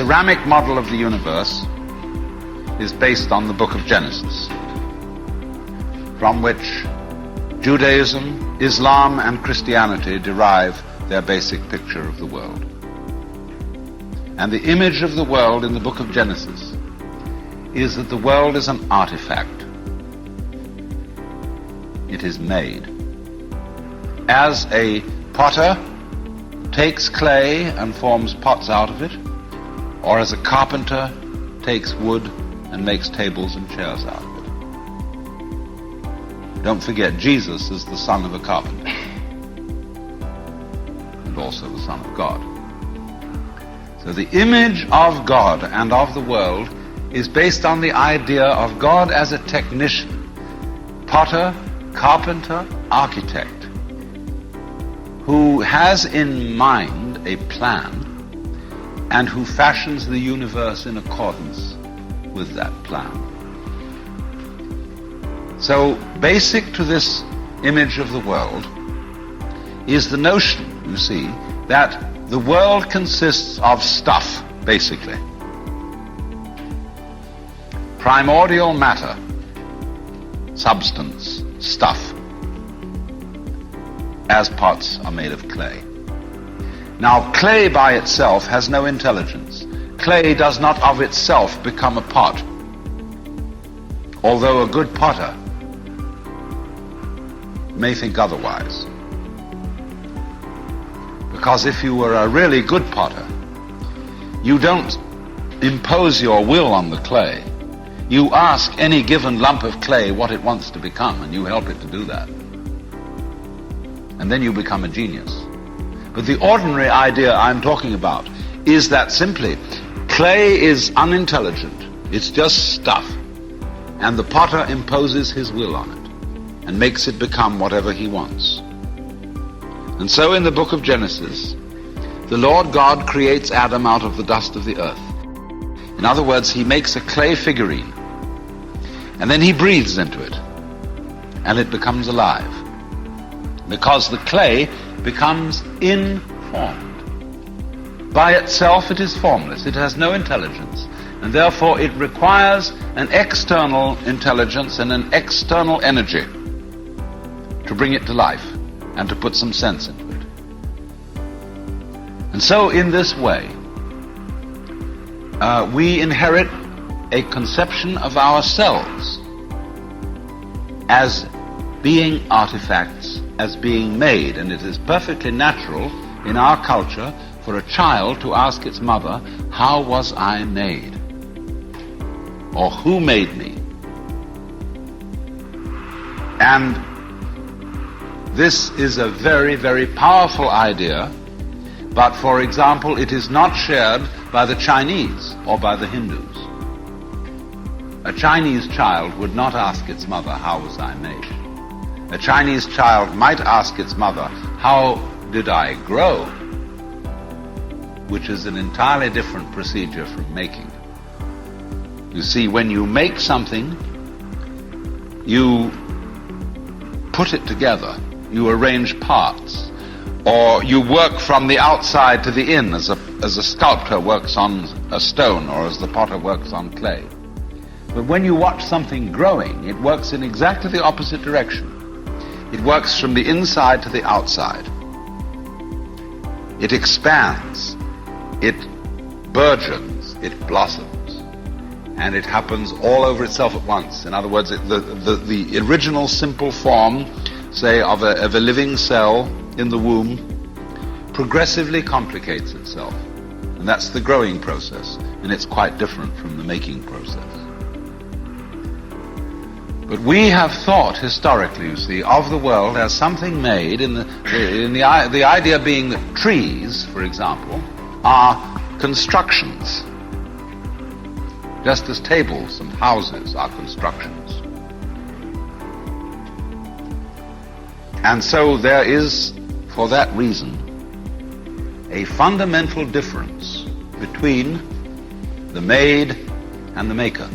ceramic model of the universe is based on the book of Genesis, from which Judaism, Islam, and Christianity derive their basic picture of the world. And the image of the world in the book of Genesis is that the world is an artifact. It is made. As a potter takes clay and forms pots out of it, or as a carpenter takes wood and makes tables and chairs out of it. Don't forget, Jesus is the son of a carpenter, and also the son of God. So the image of God and of the world is based on the idea of God as a technician, potter, carpenter, architect, who has in mind a plan and who fashions the universe in accordance with that plan. So basic to this image of the world is the notion, you see, that the world consists of stuff, basically. Primordial matter, substance, stuff, as pots are made of clay. Now, clay by itself has no intelligence. Clay does not of itself become a pot, although a good potter may think otherwise. Because if you were a really good potter, you don't impose your will on the clay. You ask any given lump of clay what it wants to become, and you help it to do that. And then you become a genius. But the ordinary idea I'm talking about is that simply clay is unintelligent. It's just stuff. And the potter imposes his will on it and makes it become whatever he wants. And so in the book of Genesis, the Lord God creates Adam out of the dust of the earth. In other words, he makes a clay figurine, and then he breathes into it, and it becomes alive. Because the clay becomes informed. By itself it is formless, it has no intelligence, and therefore it requires an external intelligence and an external energy to bring it to life and to put some sense into it. And so in this way, we inherit a conception of ourselves as being artifacts, as being made, and it is perfectly natural in our culture for a child to ask its mother, how was I made? Or who made me? And this is a very, very powerful idea, but for example, it is not shared by the Chinese or by the Hindus. A Chinese child would not ask its mother, how was I made? A Chinese child might ask its mother, how did I grow? Which is an entirely different procedure from making. You see, when you make something, you put it together, you arrange parts, or you work from the outside to the in, as a sculptor works on a stone, or as the potter works on clay. But when you watch something growing, it works in exactly the opposite direction. It works from the inside to the outside. It expands, it burgeons, it blossoms, and it happens all over itself at once. In other words, the original simple form, say, of a living cell in the womb, progressively complicates itself. And that's the growing process, and it's quite different from the making process. But we have thought historically, you see, of the world as something made, the idea being that trees, for example, are constructions, just as tables and houses are constructions. And so there is, for that reason, a fundamental difference between the made and the maker.